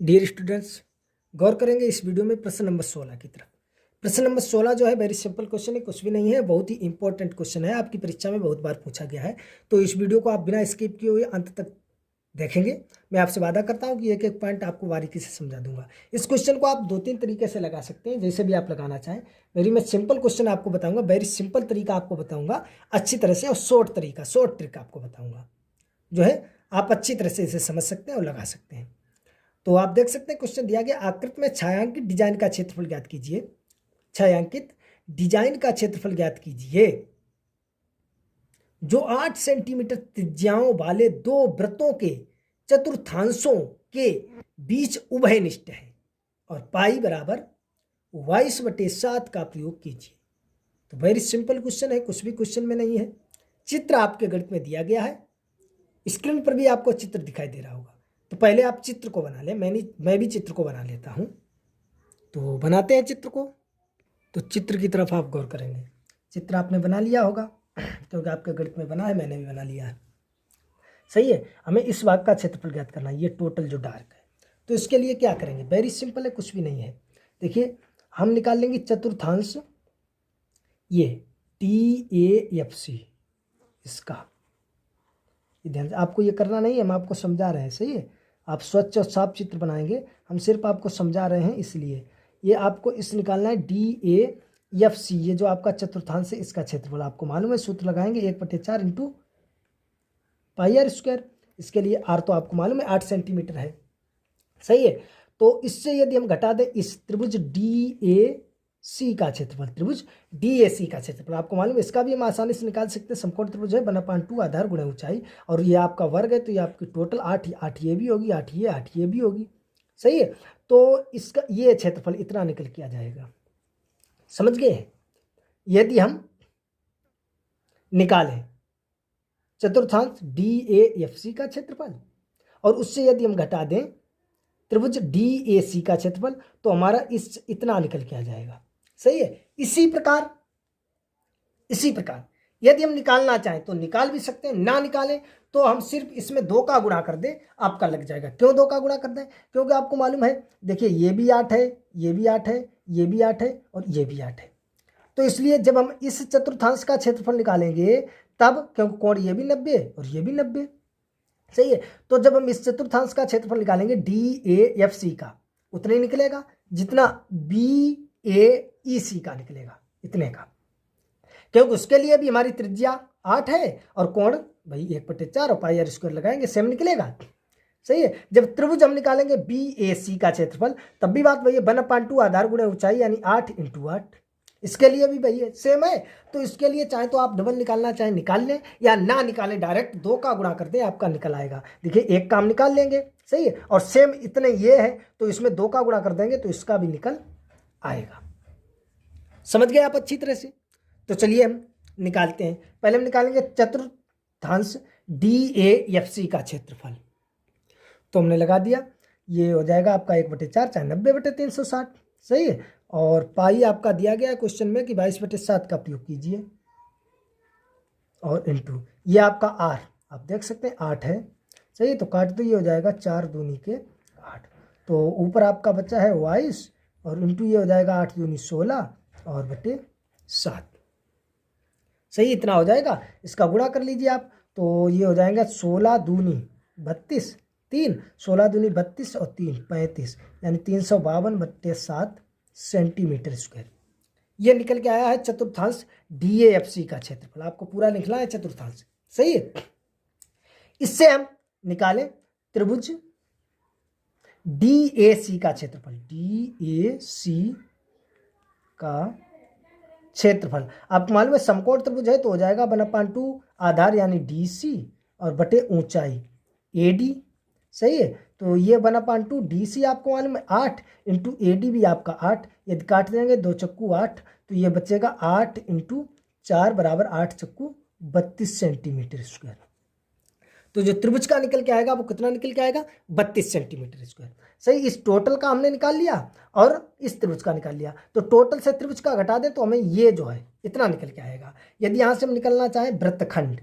Dear students, गौर करेंगे इस video में प्रश्न नंबर 16 की तरफ। प्रश्न नंबर 16 जो है वेरी सिंपल क्वेश्चन है, कुछ भी नहीं है, बहुत ही इंपॉर्टेंट क्वेश्चन है, आपकी परीक्षा में बहुत बार पूछा गया है। तो इस वीडियो को आप बिना स्किप किए हुए अंत तक देखेंगे। मैं आपसे वादा करता हूं कि एक एक पॉइंट आपको बारीकी से समझा दूंगा। इस क्वेश्चन को आप 2-3 तरीके से लगा सकते हैं, जैसे भी आप लगाना चाहें। वेरी मैं सिंपल क्वेश्चन आपको बताऊंगा, वेरी सिंपल तरीका आपको बताऊंगा अच्छी तरह से, और शॉर्ट ट्रिक आपको बताऊंगा जो है आप अच्छी तरह से इसे समझ सकते हैं और लगा सकते हैं। तो आप देख सकते हैं क्वेश्चन दिया गया, आकृति में छायांकित डिजाइन का क्षेत्रफल ज्ञात कीजिए। छायांकित डिजाइन का क्षेत्रफल ज्ञात कीजिए जो 8 सेंटीमीटर त्रिज्याओं वाले दो वृत्तों के चतुर्थांशों के बीच उभयनिष्ठ है, और पाई बराबर 22/7 का प्रयोग कीजिए। तो वेरी सिंपल क्वेश्चन है, कुछ भी क्वेश्चन में नहीं है। चित्र आपके गणित में दिया गया है, स्क्रीन पर भी आपको चित्र दिखाई दे रहा होगा। तो पहले आप चित्र को बना लें, मैं भी चित्र को बना लेता हूं। तो बनाते हैं चित्र को। तो चित्र की तरफ आप गौर करेंगे। चित्र आपने बना लिया होगा क्योंकि आपके गणित में बना है, मैंने भी बना लिया है। सही है। हमें इस भाग का क्षेत्रफल ज्ञात करना है, ये टोटल जो डार्क है। तो इसके लिए क्या करेंगे, वेरी सिंपल है, कुछ भी नहीं है। देखिए हम निकाल लेंगे चतुर्थांश, ये TAFC इसका। ध्यान से आपको ये करना नहीं है, हम आपको समझा रहे हैं। सही है, आप स्वच्छ और साफ चित्र बनाएंगे, हम सिर्फ आपको समझा रहे हैं। इसलिए ये आपको इस निकालना है DAFC, ये जो आपका चतुर्थांश है इसका क्षेत्रफल आपको मालूम है। सूत्र लगाएंगे 1/4 इंटू पाई आर स्क्वायर। इसके लिए आर तो आपको मालूम है 8 सेंटीमीटर है। सही है। तो इससे यदि हम घटा दें इस त्रिभुज DAC का क्षेत्रफल, त्रिभुज DAC का क्षेत्रफल आपको मालूम है, इसका भी हम आसानी से निकाल सकते हैं। समकोण त्रिभुज है, 1/2 आधार गुणा ऊंचाई, और ये आपका वर्ग है, तो ये आपकी टोटल 8 ये भी होगी, 8 ये भी होगी। सही है। तो इसका ये क्षेत्रफल इतना निकल के आ जाएगा। समझ गए। यदि हम निकालें चतुर्थांश DAFC का क्षेत्रफल और उससे यदि हम घटा दें त्रिभुज DAC का क्षेत्रफल, तो हमारा इतना निकल के आ जाएगा। सही है। इसी प्रकार यदि हम निकालना चाहें तो निकाल भी सकते हैं, ना निकालें तो हम सिर्फ इसमें 2 का गुणा कर दें, आपका लग जाएगा। क्यों 2 का गुणा कर दें? क्योंकि आपको मालूम है, देखिए ये भी 8 है, ये भी 8 है, ये भी 8 है, और ये भी 8 है। तो इसलिए जब हम इस चतुर्थांश का क्षेत्रफल निकालेंगे तब, क्योंकि कोण ये भी 90 और ये भी 90। सही है। तो जब हम इस चतुर्थांश का क्षेत्रफल निकालेंगे DAFC का, उतना ही निकलेगा जितना BAEC का निकलेगा, इतने का। क्योंकि उसके लिए भी हमारी त्रिज्या 8 है और कोण भाई 1/4 और पाई आर स्क्वायर लगाएंगे, सेम निकलेगा। सही है। जब त्रिभुज हम निकालेंगे BAC का क्षेत्रफल, तब भी बात वही है, 1/2 आधार गुणा ऊंचाई, यानी 8 × 8। इसके लिए भी वही है, सेम है। तो इसके लिए चाहे तो आप डबल निकालना चाहे निकाल लें, या ना निकालें, डायरेक्ट 2 का गुणा कर दें, आपका निकल आएगा। देखिए एक का हम निकाल लेंगे, सही है, और सेम इतने ये है तो इसमें 2 का गुणा कर देंगे तो इसका भी निकल आएगा। समझ गए आप अच्छी तरह से। तो चलिए हम निकालते हैं। पहले हम निकालेंगे चतुर्थांश DAFC का क्षेत्रफल। तो हमने लगा दिया, ये हो जाएगा आपका 1/4 चाहे 90/360। सही है। और पाई आपका दिया गया है क्वेश्चन में कि 22/7 का प्रयोग कीजिए, और इंटू ये आपका आर आप देख सकते हैं 8 है। सही है। तो काट दो, ये हो जाएगा 4 दूनी के 8। तो ऊपर आपका बच्चा है 22, और इंटू ये हो जाएगा 8 दूनी 16 और बटे 7। सही, इतना हो जाएगा। इसका गुणा कर लीजिए आप, तो ये हो जाएगा 16 दूनी 32, 3 16 दूनी 32 और 3 35, यानी 352/7 सेंटीमीटर स्क्वायर। ये निकल के आया है चतुर्थांश DAFC का क्षेत्रफल। आपको पूरा लिखना है चतुर्थांश। सही है। इससे हम निकालें त्रिभुज DAC का क्षेत्रफल। DAC का क्षेत्रफल आपको मालूम है, समकोण त्रिभुज है, तो हो जाएगा 1/2 आधार यानी DC और बटे ऊंचाई AD। सही है। तो ये 1/2 DC आपको मालूम है 8 इंटू AD भी आपका 8। यदि काट देंगे 2 चक्कू 8, तो ये बचेगा 8 × 4 बराबर 8 चक्कू 32 सेंटीमीटर स्क्वायर। तो जो त्रिभुज का निकल के आएगा वो कितना निकल के आएगा, 32 सेंटीमीटर स्क्वायर। सही। इस टोटल का हमने निकाल लिया और इस त्रिभुज का निकाल लिया, तो टोटल से त्रिभुज का घटा दें तो हमें ये जो है इतना निकल के आएगा। यदि यहां से हम निकलना चाहें वृत्तखंड,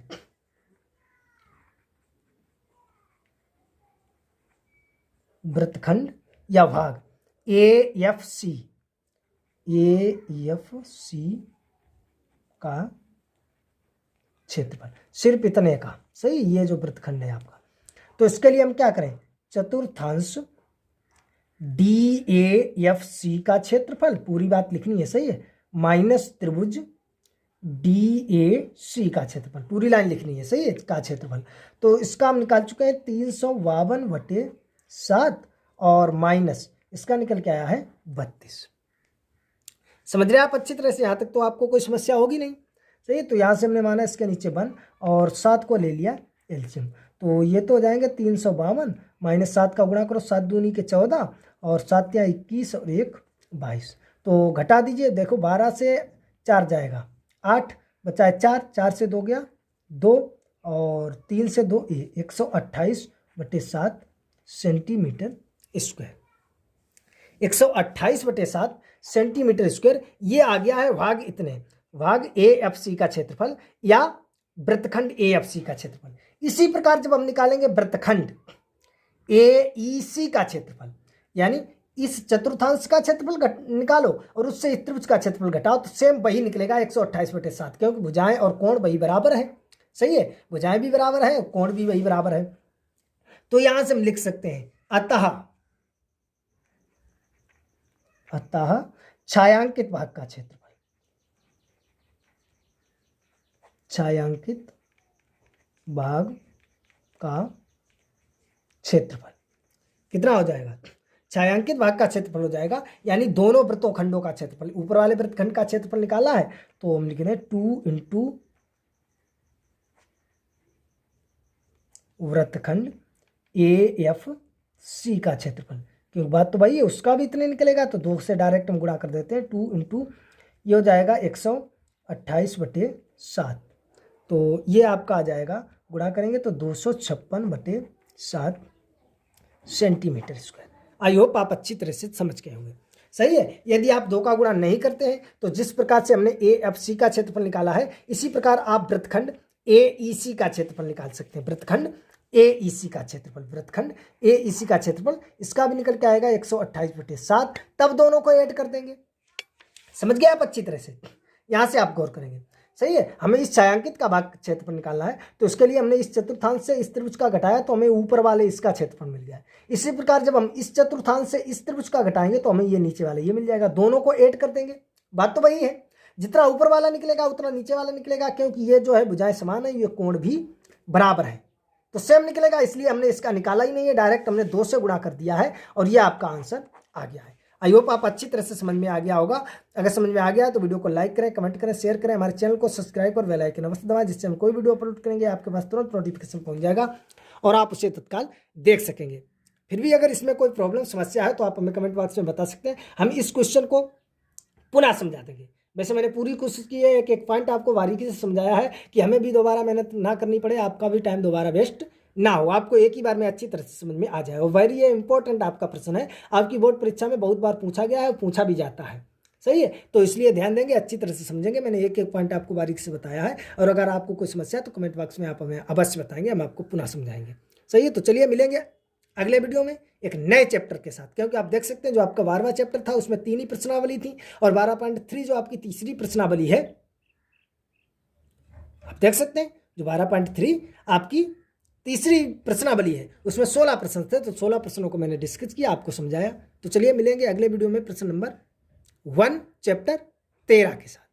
या भाग AFC का क्षेत्रफल, सिर्फ इतने का। सही, ये जो वृत्तखंड है आपका। तो इसके लिए हम क्या करें, चतुर्थांश DAFC का क्षेत्रफल, पूरी बात लिखनी है, सही है, माइनस त्रिभुज DAC का क्षेत्रफल, पूरी लाइन लिखनी है, सही है, का क्षेत्रफल। तो इसका हम निकाल चुके हैं 352/7 और माइनस इसका निकल के आया है 32। समझ रहे आप अच्छी तरह से, यहाँ तक तो आपको कोई समस्या होगी नहीं। सही है, तो यहाँ से हमने माना इसके नीचे 1 और 7 को ले लिया एलसीएम। तो ये तो हो जाएंगे 352 माइनस 7 का गुणा करो, 7 दूनी के 14 और 7 या 21 और 1 22। तो घटा दीजिए, देखो 12 से 4 जाएगा 8, बचा है 4, 4 से 2 गया 2 और 3 से 2 128/7 सेंटीमीटर स्क्वायर। 128/7 सेंटीमीटर स्क्वायर, ये आ गया है भाग इतने, भाग AFC का क्षेत्रफल या वृत्तखंड AFC का क्षेत्रफल। इसी प्रकार जब हम निकालेंगे वृत्तखंड AEC का क्षेत्रफल, यानी इस चतुर्थांश का क्षेत्रफल निकालो और उससे इस त्रिभुज का क्षेत्रफल घटाओ, तो सेम वही निकलेगा 128/7, क्योंकि भुजाएं और कोण वही बराबर है। सही है, भुजाएं भी बराबर है, कोण भी वही बराबर है। तो यहां से हम लिख सकते हैं अतः छायांकित भाग का क्षेत्रफल, छायांकित भाग का क्षेत्रफल कितना हो जाएगा, छायांकित भाग का क्षेत्रफल हो जाएगा, यानी दोनों वृत्तखंडों का क्षेत्रफल। ऊपर वाले वृत्तखंड का क्षेत्रफल निकाला है तो हम लिख रहे हैं 2 × वृत्तखंड AFC का क्षेत्रफल, क्योंकि बात तो भाई है, उसका भी इतने निकलेगा, तो 2 से डायरेक्ट हम गुणा कर देते हैं। 2 × ये हो जाएगा 128/7, तो ये आपका आ जाएगा, गुणा करेंगे तो 256/7 सेंटीमीटर स्क्वायर। आई होप आप अच्छी तरह से समझ गए होंगे। सही है, यदि आप 2 का गुणा नहीं करते हैं तो जिस प्रकार से हमने AFC का क्षेत्रफल निकाला है, इसी प्रकार आप वृत्तखंड AEC का क्षेत्रफल निकाल सकते हैं। वृत्तखंड AEC का क्षेत्रफल, वृत्तखंड AEC का क्षेत्रफल, इसका भी निकल के आएगा 128/7। तब दोनों को ऐड कर देंगे। समझ गए आप अच्छी तरह से, यहां से आप गौर करेंगे। सही है, हमें इस छायांकित का भाग क्षेत्रफल निकालना है, तो इसके लिए हमने इस चतुर्थांश से इस त्रिभुज का घटाया तो हमें ऊपर वाले इसका क्षेत्रफल मिल गया। इसी प्रकार जब हम इस चतुर्थांश से इस त्रिभुज का घटाएंगे तो हमें ये नीचे वाला ये मिल जाएगा, दोनों को ऐड कर देंगे। बात तो वही है, जितना ऊपर वाला निकलेगा उतना नीचे वाला निकलेगा, क्योंकि ये जो है भुजाएं समान है, ये कोण भी बराबर है, तो सेम निकलेगा। इसलिए हमने इसका निकाला ही नहीं है, डायरेक्ट हमने 2 से गुणा कर दिया है और ये आपका आंसर आ गया है। आई होप आप अच्छी तरह से समझ में आ गया होगा। अगर समझ में आ गया तो वीडियो को लाइक करें, कमेंट करें, शेयर करें, हमारे चैनल को सब्सक्राइब और बेल आइकन अवश्य दबाएं, जिससे हम कोई वीडियो अपलोड करेंगे आपके पास तुरंत नोटिफिकेशन पहुंच जाएगा और आप उसे तत्काल देख सकेंगे। फिर भी अगर इसमें कोई प्रॉब्लम समस्या है तो आप हमें कमेंट बॉक्स में बता सकते हैं, हम इस क्वेश्चन को पुनः समझा देंगे। वैसे मैंने पूरी कोशिश की है, एक एक पॉइंट आपको बारीकी से समझाया है कि हमें भी दोबारा मेहनत ना करनी पड़े, आपका भी टाइम दोबारा वेस्ट ना हो, आपको एक ही बार में अच्छी तरह से समझ में आ जाए। और वेरी इंपॉर्टेंट आपका प्रश्न है, आपकी बोर्ड परीक्षा में बहुत बार पूछा गया है और पूछा भी जाता है। सही है, तो इसलिए ध्यान देंगे, अच्छी तरह से समझेंगे। मैंने एक एक पॉइंट आपको बारीक से बताया है, और अगर आपको कोई समस्या है तो कमेंट बॉक्स में आप हमें अवश्य बताएंगे, हम आपको पुनः समझाएंगे। सही है, तो चलिए मिलेंगे अगले वीडियो में एक नए चैप्टर के साथ, क्योंकि आप देख सकते हैं जो आपका 12वां चैप्टर था उसमें 3 ही प्रश्नावली थी, और 12.3 जो आपकी तीसरी प्रश्नावली है, आप देख सकते हैं जो 12.3 आपकी तीसरी प्रश्नावली है, उसमें 16 प्रश्न थे, तो 16 प्रश्नों को मैंने डिस्कस किया, आपको समझाया। तो चलिए मिलेंगे अगले वीडियो में प्रश्न नंबर 1 चैप्टर 13 के साथ।